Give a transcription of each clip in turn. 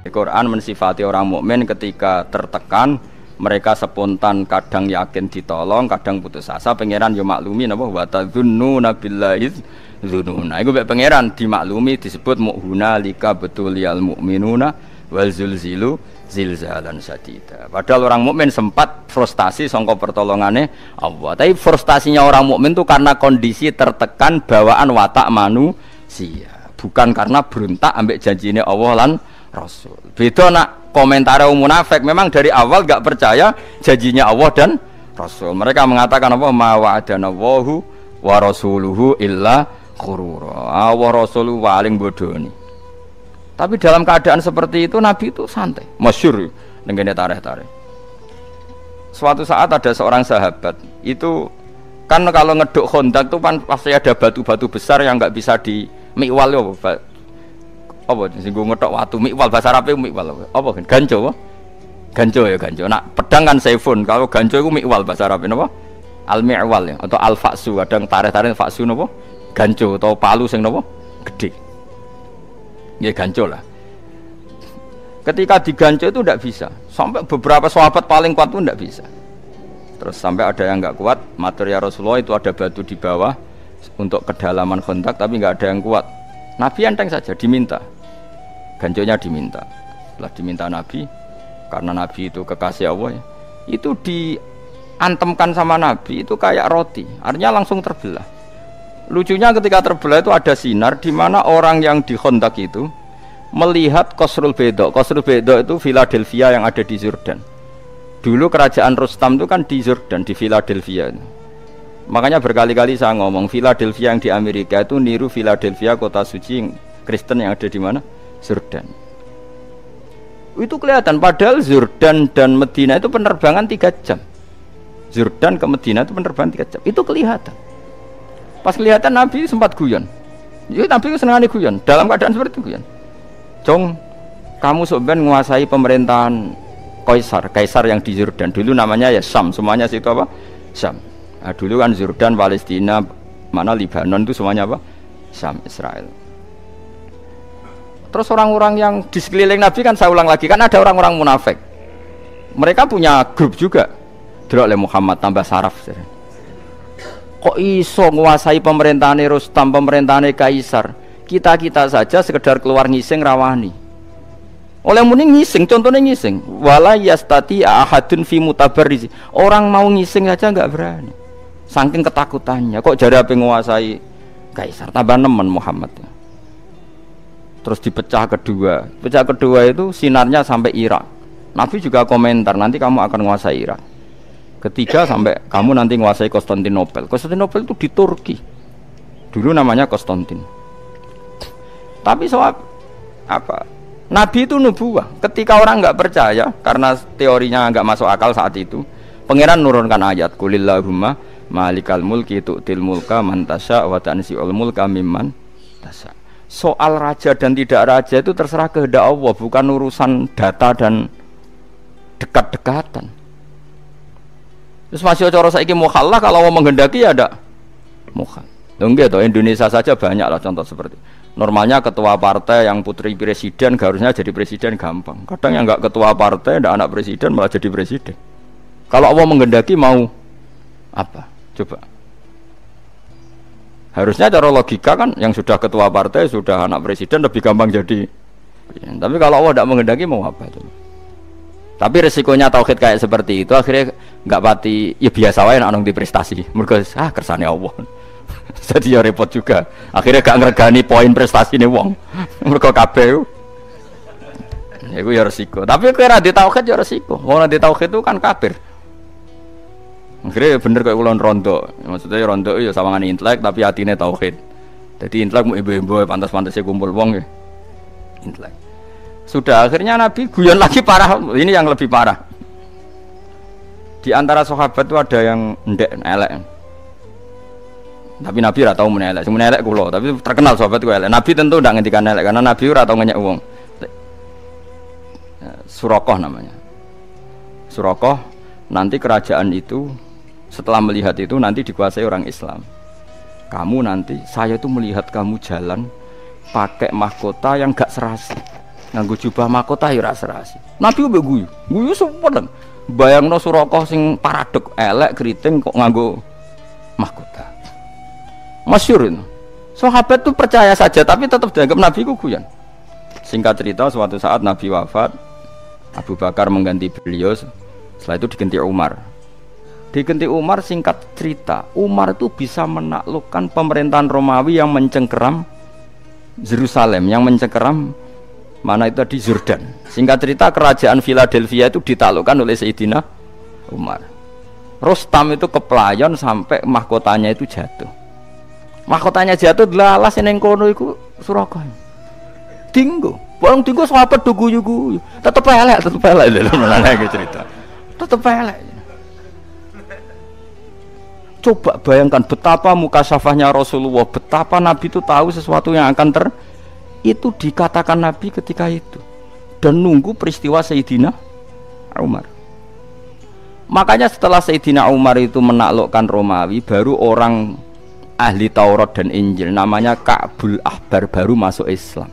Al-Quran mensifati orang mukmin ketika tertekan mereka spontan, kadang yakin ditolong, kadang putus asa. Pangeran yo maklumi napa wa tadzunnuna billahi dzununa. Iku mek pangeran dimaklumi disebut mu'hunalika betuliyal mu'minuna wal zulzilu zilzalan sadida. Padahal orang mukmin sempat frustasi sangka pertolongane Allah. Tapi frustasinya orang mukmin itu karena kondisi tertekan bawaan watak manusia, bukan karena berontak ambek janjine Allah lan Rasul. Beda nak komentar munafik, memang dari awal gak percaya janjinya Allah dan Rasul. Mereka mengatakan apa? Ma wa'adana Allahu wa rasuluhu illa ghurura. Wa rasuluhu paling bodoni. Tapi dalam keadaan seperti itu Nabi itu santai. Masyhur dengan tarikh-tarikh. Suatu saat ada seorang sahabat, itu kan kalau ngeduk Khandaq itu kan pasti ada batu-batu besar yang enggak bisa di mikwal apa singgung ngetok watu mikwal bahasa Arab mikwal apa kan ganco ya ganco. Nak pedang kan saifun, kalau ganco itu mikwal bahasa Arab napa al mi'wal ya atau al faksu. Kadang tarikh-tarikh faksu napa ganco atau palu sing napa gede ya ganco lah. Ketika diganco itu tidak bisa, sampai beberapa sahabat paling kuat pun tidak bisa. Terus sampai ada yang enggak kuat, matur ya Rasulullah itu ada batu di bawah untuk kedalaman Khandaq tapi enggak ada yang kuat. Nabi enteng saja diminta. Ganconya diminta. Setelah diminta Nabi, karena Nabi itu kekasih Allah ya, itu diantemkan sama Nabi itu kayak roti, artinya langsung terbelah. Lucunya ketika terbelah itu ada sinar di mana orang yang di Khandaq itu melihat Qasrul Bayda. Qasrul Bayda itu Philadelphia yang ada di Jordan. Dulu kerajaan Rustam itu kan di Jordan, di Philadelphia. Makanya berkali-kali saya ngomong Philadelphia yang di Amerika itu niru Philadelphia kota suci Kristen yang ada di mana? Jordan. Itu kelihatan padahal Jordan dan Medina itu penerbangan 3 jam. Jordan ke Medina itu penerbangan 3 jam. Itu kelihatan. Pas kelihatan Nabi sempat guyon. Jadi Nabi itu senangnya guyon. Dalam keadaan seperti itu guyon. Jong, kamu sebenarnya menguasai pemerintahan Kaisar yang di Jordan. Dulu namanya ya Syam, semuanya situ apa? Syam. Nah, dulu kan Jordan, Palestina, mana Lebanon itu semuanya apa? Syam, Israel. Terus orang-orang yang di sekeliling Nabi kan saya ulang lagi, kan ada orang-orang munafik. Mereka punya grup juga. Delok oleh Muhammad tambah saraf. Kok iso menguasai pemerintahan Rustam, pemerintahan Kaisar? Kita-kita saja sekedar keluar ngising rawani. Oleh muni ngising, contohnya ngising. Wala yastati ahadun fi mutabarriz. Orang mau ngising saja enggak berani. Saking ketakutannya, kok jadi apa menguasai Kaisar? Tambah nemen Muhammad. Terus dipecah kedua. Pecah kedua itu sinarnya sampai Irak. Nabi juga komentar, nanti kamu akan menguasai Irak. Ketiga sampai kamu nanti menguasai Konstantinopel. Konstantinopel itu di Turki. Dulu namanya Konstantin. Tapi soal apa? Nabi itu nubuwah. Ketika orang enggak percaya karena teorinya enggak masuk akal saat itu, Pangeran nurunkan ayat Qulillahumma malikal mulki tu'til mulka man tasya wa tanzi'ul mulka mimman tasya. Soal raja dan tidak raja itu terserah kehendak Allah, bukan urusan data dan dekat-dekatan. Terus masih cara saiki mukhallah kalau mau menghendaki ya ada mukhal. Enggak toh, Indonesia saja banyak lah contoh seperti. Normalnya ketua partai yang putri presiden harusnya jadi presiden gampang. Kadang yang enggak ketua partai, enggak anak presiden malah jadi presiden. Kalau Allah menghendaki mau apa? Coba. Harusnya cara logika kan yang sudah ketua partai, sudah anak presiden lebih gampang jadi. Tapi kalau Allah tidak menghendaki mau apa itu? Tapi resikonya tauhid kayak seperti itu akhirnya enggak pati ya biasa wae nek di prestasi. Mergo kersane Allah. Jadi ya repot juga. Akhirnya gak ngregani poin prestasine wong. Mergo kabeh iku ya resiko. Tapi kira di tauhid ya resiko. Wong di tauhid itu kan kafir. Akhirnya bener kayak ulun rondo. Maksudnya rondo ya sawangan intelek tapi hatine tauhid. Jadi intelek mau ibu-ibu pantas-pantasnya kumpul wong ya. Intelek. Sudah akhirnya Nabi guyon lagi parah. Ini yang lebih parah. Di antara sahabat itu ada yang ndek elek. Tapi Nabi ora tau menelek. Sing menelek kula, tapi terkenal sahabat ku elek. Nabi tentu ndak ngendikan elek karena Nabi ora tau ngenyek wong. Surakoh namanya. Surakoh nanti kerajaan itu setelah melihat itu nanti dikuasai orang Islam. Kamu nanti saya itu melihat kamu jalan pakai mahkota yang gak serasi. nganggo jubah mahkota ya ora serasi. Nabi ku mbek guyu sempet. Bayangno Suraka sing paradek elek keriting kok nganggo mahkota. Masyhur itu. Sahabat tuh percaya saja tapi tetap dianggap Nabi ku guyon. Singkat cerita suatu saat Nabi wafat, Abu Bakar mengganti beliau. Setelah itu diganti Umar. Diganti Umar, singkat cerita, Umar itu bisa menaklukkan pemerintahan Romawi yang mencengkeram Yerusalem, yang mencengkeram mana itu di Jordan. Singkat cerita kerajaan Philadelphia itu ditaklukkan oleh Sayyidina Umar. Rostam itu kepelayan sampai mahkotanya itu jatuh. Mahkotanya jatuh delalas ning kono iku Suraka. Dinggo, barang dinggo sahabat do guyu-guyu. Tetep elek lho cerita. Tetep elek. Coba bayangkan betapa mukasyafahnya Rasulullah, betapa Nabi itu tahu sesuatu yang akan itu dikatakan Nabi ketika itu dan nunggu peristiwa Sayyidina Umar. Makanya setelah Sayyidina Umar itu menaklukkan Romawi, baru orang ahli Taurat dan Injil namanya Ka'bul Ahbar baru masuk Islam.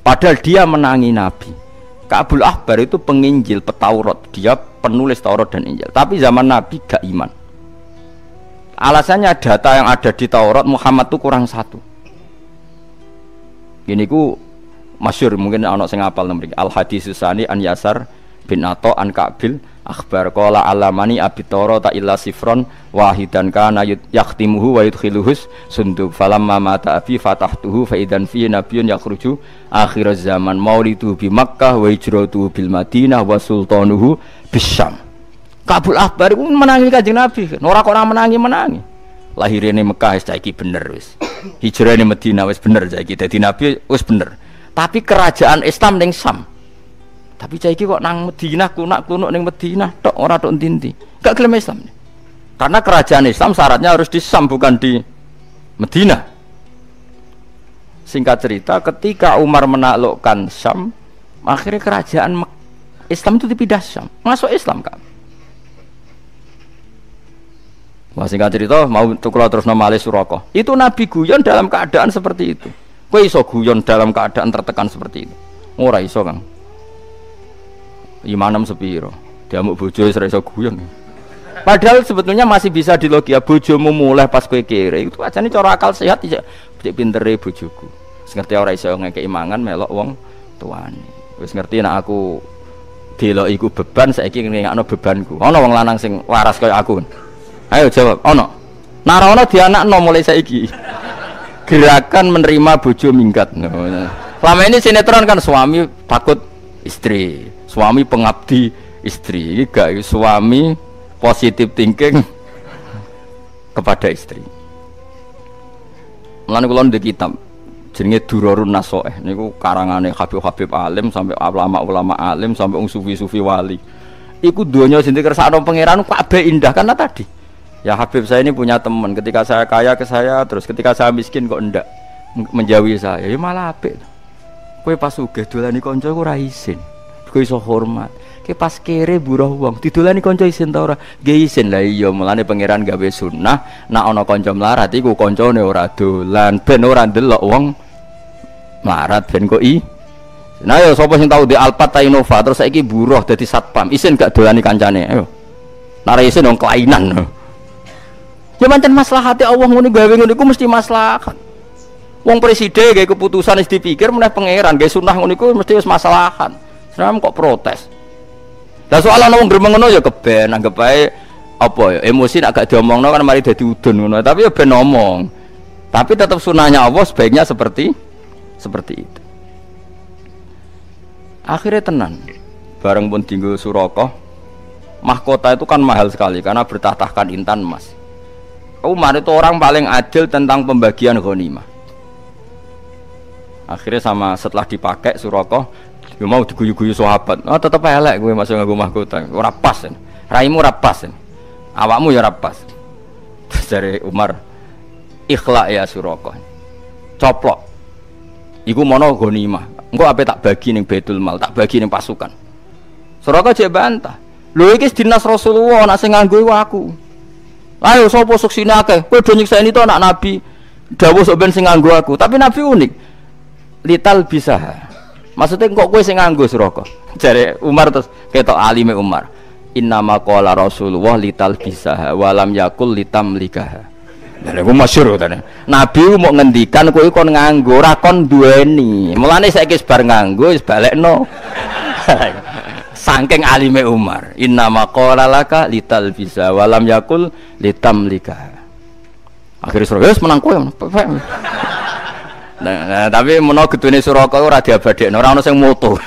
Padahal dia menangi Nabi. Ka'bul Ahbar itu penginjil, petaurat, dia penulis Taurat dan Injil. Tapi zaman Nabi gak iman. Alasannya data yang ada di Taurat Muhammad itu kurang satu. Ini ku masyhur mungkin anak sing hafal nomor Al Hadis Susani an Yasar bin Atha an Ka'bil akhbar qala alamani abi Taurat illa sifron wahidan kana yaktimuhu wa yudkhiluhus sunduk falamma mata abi fatahtuhu fa idan fi nabiyyun yakhruju akhir zaman maulidu bi Makkah wa hijratuhu bil Madinah wa sultanuhu bisyam. Kabul Ahbar itu menangi Kanjeng Nabi. Ora kok ora menangi. Lahirane Mekah wis saiki bener wis. Hijrahane Madinah wis bener saiki. Dadi Nabi wis bener. Tapi kerajaan Islam ning Syam. Tapi saiki kok nang Madinah kunak-kunuk ning Madinah tok ora tok ndi-ndi. Gak gelem Islam. Karena kerajaan Islam syaratnya harus di Syam bukan di Madinah. Singkat cerita ketika Umar menaklukkan Syam, akhirnya kerajaan Islam itu dipindah Syam. Masuk Islam kan. Masih nggak cerita mau tukul terus nama Ali Suraka. Itu Nabi guyon dalam keadaan seperti itu. Kau iso guyon dalam keadaan tertekan seperti itu. Ora iso Kang. Imanem sepiro. Diamuk bojo iso guyon. Padahal sebetulnya masih bisa dilogia bojomu mulai pas kowe kere. Itu ajane cara akal sehat iki pintere bojoku. Wis ngerti ora iso ngekeki mangan melok wong tuane. Wis ngerti nek aku delok iku beban saiki ngekno bebanku. Ana wong lanang sing waras kaya aku. Ayo jawab, ono. Nara ono dianakno mulai saiki. Gerakan menerima bojo minggat. Selama ini sinetron kan suami takut istri, suami pengabdi istri. Ini gak suami positive thinking kepada istri. Mulane kula ndek kitab jenenge Durarun Nasoeh niku karangane Habib-habib alim sampai ulama-ulama alim sampai sufi-sufi wali. Iku donya sing dikersakno pangeran kabeh indah karena tadi. Ya Habib saya ini punya teman, ketika saya kaya ke saya, terus ketika saya miskin kok ndak menjauhi saya. Ya malah apik. Kowe pas sugih dolani kanca iku ora isin. Kowe iso hormat. Kowe pas kere buruh wong, didolani kanca isin ta ora? Nggih isin. Lah iya, mulane pangeran gawe sunah, nek ana kanca melarat iku kancane ora dolan, ben ora ndelok wong melarat ben kok Nah ya sapa sing tau di Alphard ta Innova terus saiki buruh dadi satpam, isin gak dolani kancane. Ayo. Nek isin wong kelainan. Ya pancen maslahate Allah ngono gawe ngono iku mesti maslahat. Wong presiden gawe keputusan wis dipikir meneh pangeran gawe sunah ngono iku mesti wis maslahat. Senam kok protes. Lah soal ana wong gremeng ngono ya keben anggap ae apa ya emosi nek gak diomongno kan mari dadi udun ngono tapi ya ben ngomong. Tapi tetap sunahnya Allah sebaiknya seperti itu. Akhirnya tenan. Bareng pun tinggal Suraka. Mahkota itu kan mahal sekali karena bertahtakan intan emas. Umar itu orang paling adil tentang pembagian ghanimah. Akhirnya setelah dipakai Suraka, ya mau diguyu-guyu sahabat. Oh tetep elek kowe masuk nganggo mahkota. Ora pas. Raimu ora pas. Awakmu ya ora pas. Dari Umar, ikhla ya Suraka. Coplok. Iku mono ghanimah. Engko ape tak bagi ning Baitul Mal, tak bagi ning pasukan. Suraka jek bantah. Lho iki dinas Rasulullah nek sing nganggo iku aku. Ayo sapa suksine akeh. Kowe do nyikseni to anak Nabi. Dawuh sok ben sing nganggo aku. Tapi Nabi unik. Lital bisa. Maksudnya kok kowe sing nganggo Suraka? Jare Umar terus ketok alime Umar. Innama qala Rasulullah litalbisaha wa lam yakul litamlikaha. Lha iku masyhur tane. Nabi mau ngendikan kowe kon nganggo ora kon duweni. Mulane saiki bar nganggo wis balekno. Saking alime Umar. Innama qala laka litalbisa wa lam yakul litamlikaha. Akhire Suraka wis menang kowe. Nah, tapi menawa gedune Suraka ora diabadekno, ora ono sing moto.